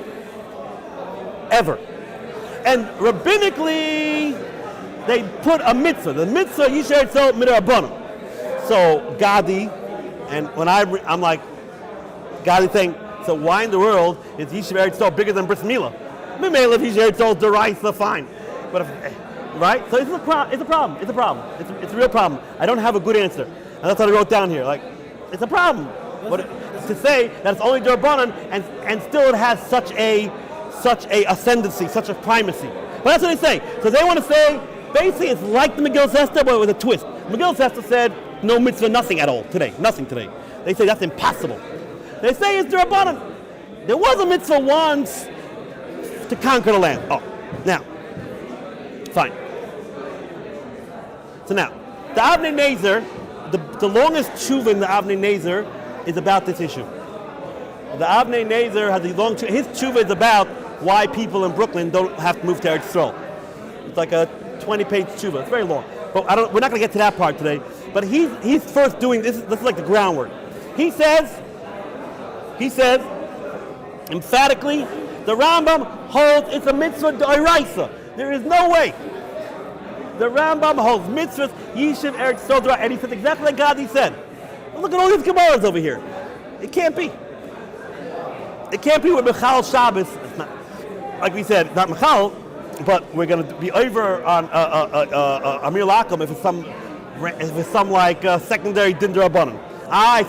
Ever. And rabbinically, they put a mitzvah. The mitzvah, Yishuv Eretz Yisrael midrabanan. So Gadi, and when I'm like, Gadi saying, so why in the world is Yishuv Eretz Yisrael bigger than Bris Milah? Maybe if Yishuv Eretz Yisrael deraisa, fine. But right? So it's a problem. It's a real problem. I don't have a good answer. And that's what I wrote down here. Like, it's a problem. To say that it's only D'Rabbanan and still it has such a ascendancy, such a primacy. But that's what they say. So they want to say, basically it's like the Megillah Esther, but with a twist. Megillah Esther said, no mitzvah, nothing at all today. Nothing today. They say that's impossible. They say it's D'Rabbanan. There was a mitzvah once to conquer the land. Oh, now, fine. So now, the Avnei Nezer, the longest tshuva in the Avnei Nezer is about this issue. The Avnei Nezer has a long tshuva. His tshuva is about why people in Brooklyn don't have to move to Eretz Yisrael. It's like a 20-page tshuva. It's very long. but we're not going to get to that part today. But he's first doing this. This is like the groundwork. He says emphatically, the Rambam holds it's a mitzvah d'oraisa. There is no way. The Rambam holds mitzvahs, Yishuv, Eretz, Sodra, and he says exactly like God he said. Look at all these Gemaras over here. It can't be. It can't be with Michal Shabbos. It's not, like we said, not Michal, but we're going to be over on Amir Lakum if it's some like secondary Din D'Rabbanan.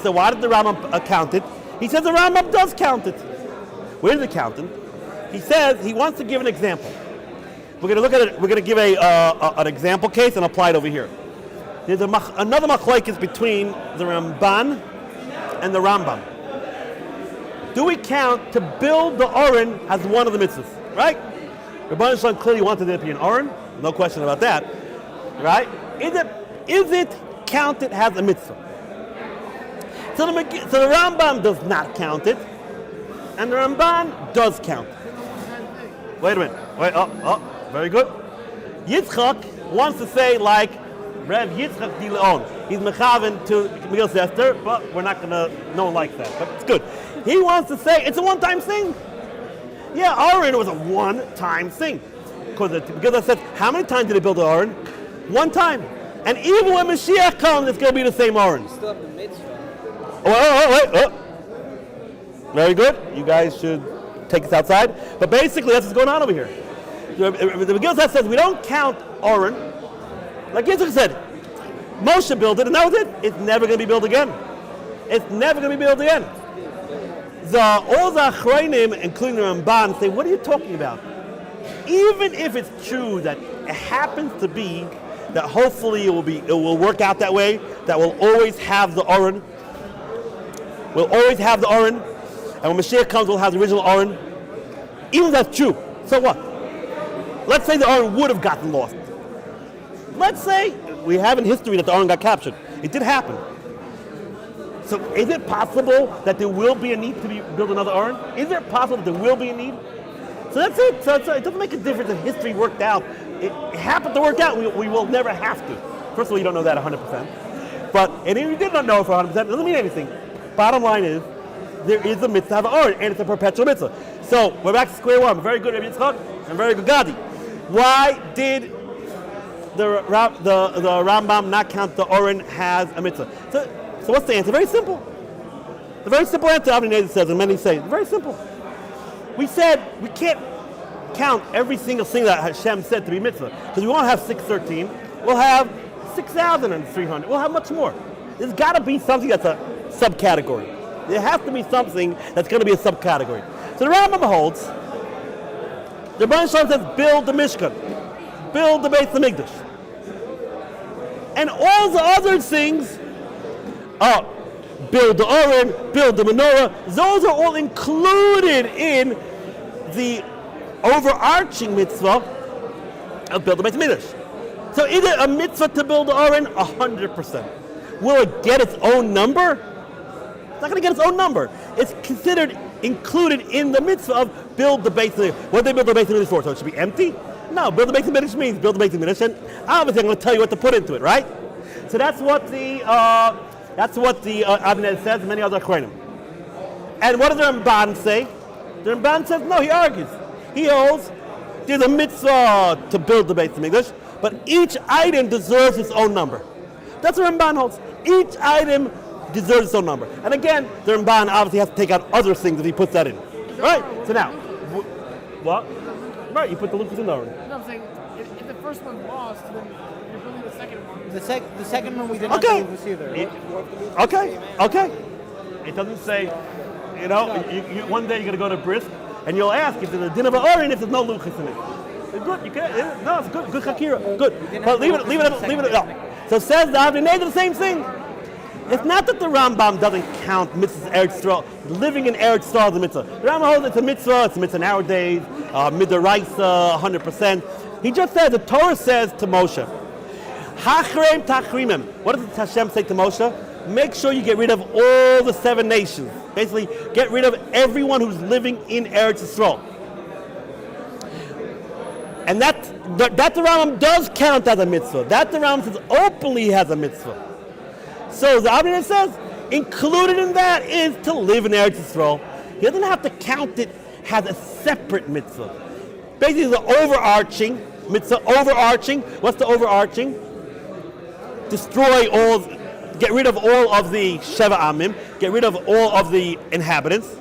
So why did the Rambam count it? He says the Rambam does count it. Where is it counting? He says he wants to give an example. We're going to look at it. We're going to give an example case and apply it over here. There's another machlokes between the Ramban and the Rambam. Do we count to build the Oren as one of the mitzvahs? Right? Rabbi Shalom clearly wanted it to be an Oren. No question about that. Right? Is it counted as a mitzvah? So the Rambam does not count it, and the Ramban does count it. Wait a minute. Very good. Yitzchak wants to say like Rev Yitzchak Di Leon. He's mechaven to Megillas Esther, but we're not gonna. No one likes that, but it's good. He wants to say it's a one-time thing. Yeah, Aaron was a one-time thing. Because I said, how many times did they build the Aaron? One time. And even when Mashiach comes, it's going to be the same Aaron. Still have the mitzvah. Wait. Very good. You guys should take this outside. But basically, that's what's going on over here. The Megillah says we don't count Aaron. Like Yitzchak said, Moshe built it, and that was it. It's never going to be built again. It's never going to be built again. All the Achrayim, including the Ramban, say, what are you talking about? Even if it's true that it happens to be that hopefully it will work out that way, that we'll always have the Oren. We'll always have the Oren, and when Mashiach comes, we'll have the original Oren. Even if that's true, so what? Let's say the Oren would have gotten lost. Let's say we have in history that the Oren got captured. It did happen. So is it possible that there will be a need to build another Oren? Is it possible that there will be a need? So that's it. So it doesn't make a difference if history worked out. It happened to work out. We will never have to. First of all, you don't know that 100%. And if you did not know it for 100%, it doesn't mean anything. Bottom line is, there is a mitzvah of Oren, and it's a perpetual mitzvah. So we're back to square one. Very good, Rabbi Yitzchak, and very good, Gadi. Why did the Rambam not count the Oren as a mitzvah? So what's the answer? Very simple. The very simple answer, Avnei Nezer says, and many say, very simple. We said we can't count every single thing that Hashem said to be mitzvah, because we won't have 613. We'll have 6,300. We'll have much more. There's got to be something that's a subcategory. There has to be something that's going to be a subcategory. So the Rambam holds, the Rabbi Shalom says, build the Mishkan, build the Beis HaMikdash. And all the other things, build the Oren, build the menorah, those are all included in the overarching mitzvah of build the Beis HaMikdash. So is it a mitzvah to build the Oren? 100%. Will it get its own number? It's not going to get its own number. It's considered included in the mitzvah of build the Beis HaMikdash. What did they build the Beis HaMikdash for? So it should be empty? No, build the Beis HaMikdash means build the Beis HaMikdash, and obviously I'm going to tell you what to put into it, right? So that's what the Avnei says, and many other Achrayim. And what does the Ramban say? The Ramban says, no, he argues. He holds, there's a mitzvah to build the Beis HaMikdash, but each item deserves its own number. That's what Ramban holds. Each item deserves its own number. And again, the Ramban obviously has to take out other things if he puts that in. Right? So now, what? Right, you put the luchos in the Oren. No, I'm saying, if the first one lost, then you're building the second one. The second one we did not do was either. Okay. It doesn't say, you one day you're going to go to Brisk, and you'll ask if there's a din of an Oren if there's no luchos in it. It's good. You can. No, it's good. Good chakira. Good. But leave it. No. So says the Avnei Nezer the same thing. It's not that the Rambam doesn't count mitzvahs Eretz Yisrael. Living in Eretz Yisrael is a mitzvah. The Rambam holds it's a mitzvah nowadays, midoraisa, 100%. He just says, the Torah says to Moshe, Hachrem tachrimim. What does Hashem say to Moshe? Make sure you get rid of all the 7 nations. Basically, get rid of everyone who's living in Eretz Yisrael. And that the Rambam does count as a mitzvah. That the Rambam says openly has a mitzvah. So the Abnei says, included in that is to live in Eretz Yisrael. He doesn't have to count it as a separate mitzvah. Basically, the overarching mitzvah, what's the overarching? Get rid of all of the Sheva Amim, get rid of all of the inhabitants.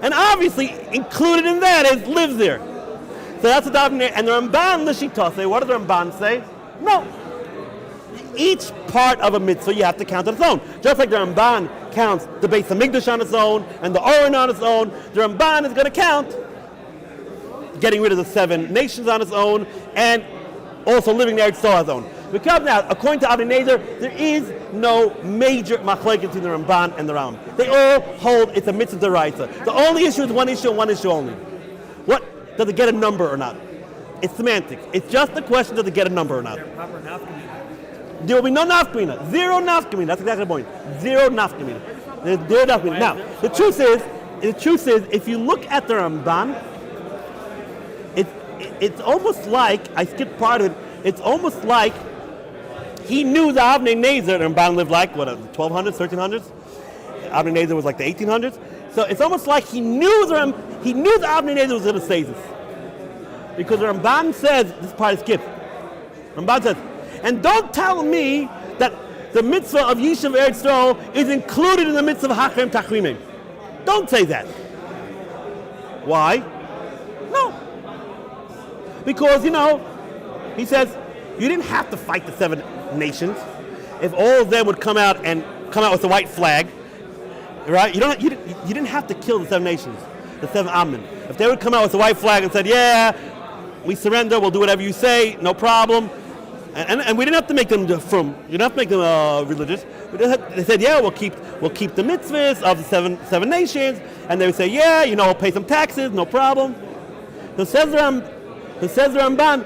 And obviously, included in that is live there. So that's what the Abnei, and the Ramban, the Shita say, what does the Ramban say? No. Each part of a mitzvah you have to count on its own. Just like the Ramban counts the Beis Hamikdash on its own and the Oren on its own, the Ramban is going to count getting rid of the 7 nations on its own and also living there on its own. Because now, according to Abnei Nezer, there is no major machlokes between the Ramban and the Rambam. They all hold it's a mitzvah d'oraisa. The only issue is one issue and one issue only. What? Does it get a number or not? It's semantics. It's just the question, does it get a number or not? There will be no nafkamina. 0 nafkamina. That's exactly the point. 0 nafkamina. There's 0 nafkamina. Now, the truth is, if you look at the Ramban, it's almost like, I skipped part of it, it's almost like he knew the Abnei Nezer, the Ramban lived like, what, 1200s, 1300s? Abnei Nezer was like the 1800s. So it's almost like he knew the Abnei Nezer was going to say this. Because the Ramban says, this part is skipped. Ramban says, and don't tell me that the mitzvah of Yishuv Eretz Yisrael is included in the mitzvah of Hachem Tachrimim. Don't say that. Why? No. Because, he says, you didn't have to fight the 7 nations. If all of them would come out with the white flag, right? You didn't have to kill the 7 nations, the 7 Ammin. If they would come out with the white flag and said, yeah, we surrender, we'll do whatever you say, no problem. And we didn't have to make them from. You didn't have to make them religious. They said, yeah, we'll keep the mitzvahs of the seven nations, and they would say, yeah, we'll pay some taxes, no problem. So says the Ramban.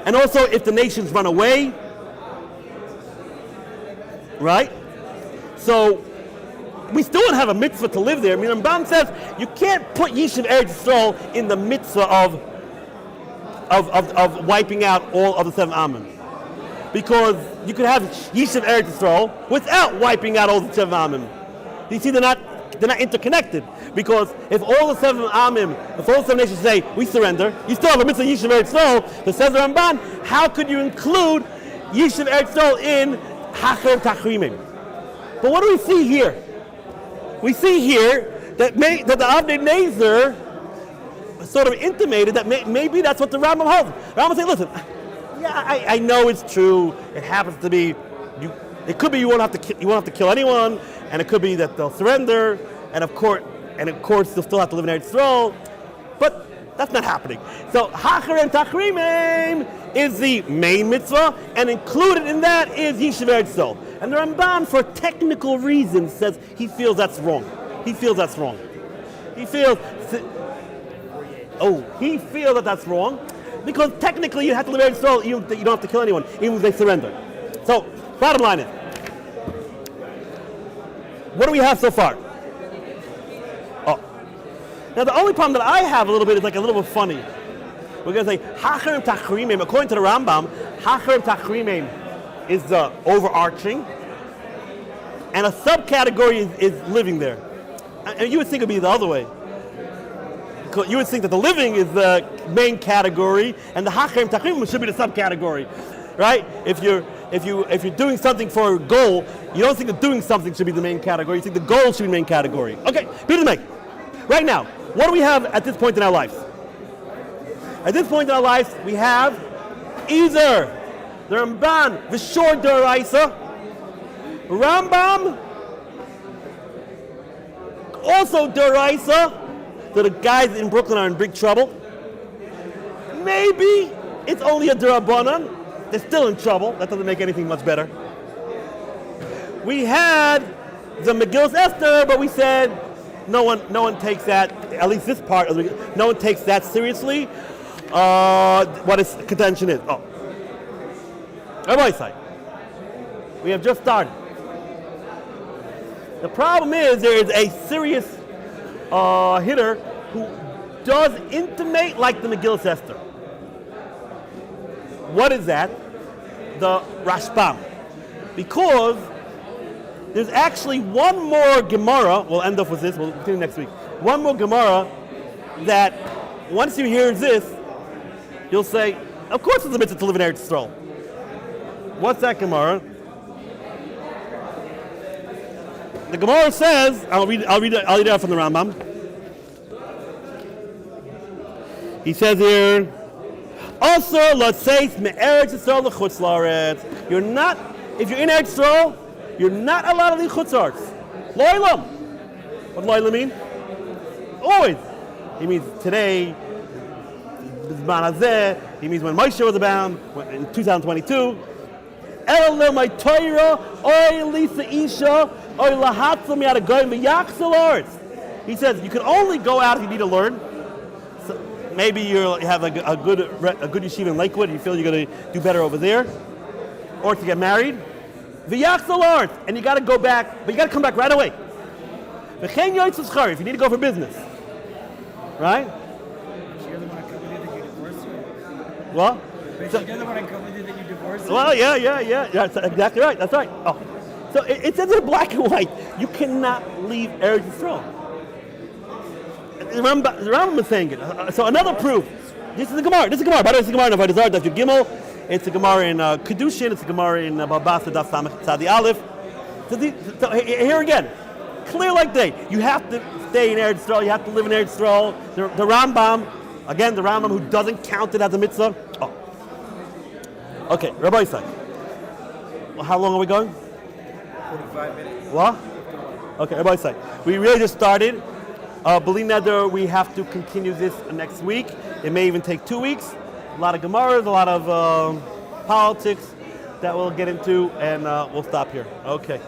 And also, if the nations run away, right? So we still don't have a mitzvah to live there. I mean, Ramban says you can't put Yishuv Eretz Yisrael in the mitzvah of wiping out all of the 7 Amim. Because you could have Yishuv Eretz Yisrael without wiping out all the 7 Amim. You see, they're not interconnected. Because if all the 7 Amim, if all the 7 nations say, we surrender, you still have a mitzvah Yishuv Eretz Yisrael. That says the Ramban, how could you include Yishuv Eretz Yisrael in Hachem Tachrimim? But what do we see here? We see here that the Abnei Nezer sort of intimated that maybe that's what the Rambam holds. The Rambam said, listen, yeah, I know it's true. It happens to be, it could be you won't have to kill anyone, and it could be that they'll surrender, and of course they'll still have to live in Eretz Yisrael, but that's not happening. So Hachem Tachrimim is the main mitzvah, and included in that is Yishuv Eretz Yisrael. And the Ramban, for technical reasons, says he feels that's wrong. He feels that that's wrong, because technically you have to live in Eretz Yisrael, you don't have to kill anyone, even if they surrender. So, bottom line is, what do we have so far? Now the only problem that I have a little bit is like a little bit funny. We're going to say, Hachem Tachrimim, according to the Rambam, Hachem Tachrimim is the overarching, and a subcategory is living there. And you would think it would be the other way. You would think that the living is the main category, and the Hachem Tachrimim should be the subcategory, right? If you're doing something for a goal, you don't think that doing something should be the main category. You think the goal should be the main category. Okay, Peter May. Right now, what do we have at this point in our lives? At this point in our lives, we have either the Ramban, V'shor D'oraisa, Rambam, also D'oraisa, so the guys in Brooklyn are in big trouble. Maybe it's only a D'Rabbanan, they're still in trouble. That doesn't make anything much better. We had the Megillas Esther, but we said no one takes that, at least this part of no one takes that seriously. What his contention is. Rabbi side. We have just started. The problem is there is a serious hitter who does intimate like the Megillah Esther. What is that? The Rashbam. Because there's actually one more Gemara, we'll end off with this, we'll continue next week. One more Gemara that once you hear this, you'll say, of course it's a mitzvah to live in Eretz Yisroel. What's that Gemara? The Gemara says, I'll read it out from the Rambam. He says here, also, let's say, Eretz Yisroel l'chutz la'aretz. You're not, if you're in Eretz Yisroel, you're not allowed to leave chutz la'aretz. Lo'ilam. What does lo'ilam mean? Always. He means today, he means when Moshe was abound, in 2022. El my Torah, oy lisa isha, oy lahatzam yada goyim v'yachzal la'aretz. He says, you can only go out if you need to learn. So maybe you have a good yeshiva in Lakewood, you feel you're going to do better over there, or to get married. V'yachzal la'aretz, and you got to go back, but you got to come back right away. V'chein yotzes schar, if you need to go for business, right? You're the one that covered it that you divorced her. What? But So- you're the one that covered it that you divorced her. Well, yeah. That's exactly right. That's right. Oh, so it says in black and white, you cannot leave Eretz Yisrael. The Rambam is saying it. So another proof. This is the Gemara. By the way, it's the Gemara in Avodah Zarah, Daf Yud Gimel. It's a Gemara in Kedushin. It's a Gemara in Babasa Daf Samach Tzadi Aleph. So here again, clear like day. You have to stay in Eretz Yisrael. You have to live in Eretz Yisrael. The Rambam, again, the Rambam who doesn't count it as a mitzvah. Oh. Okay, Rabbi Isaac. Well, how long are we going? 45 minutes. What? Okay, Rabbi Isaac. We really just started. Believe that we have to continue this next week. It may even take 2 weeks. A lot of Gemaras, a lot of politics that we'll get into, and we'll stop here. Okay.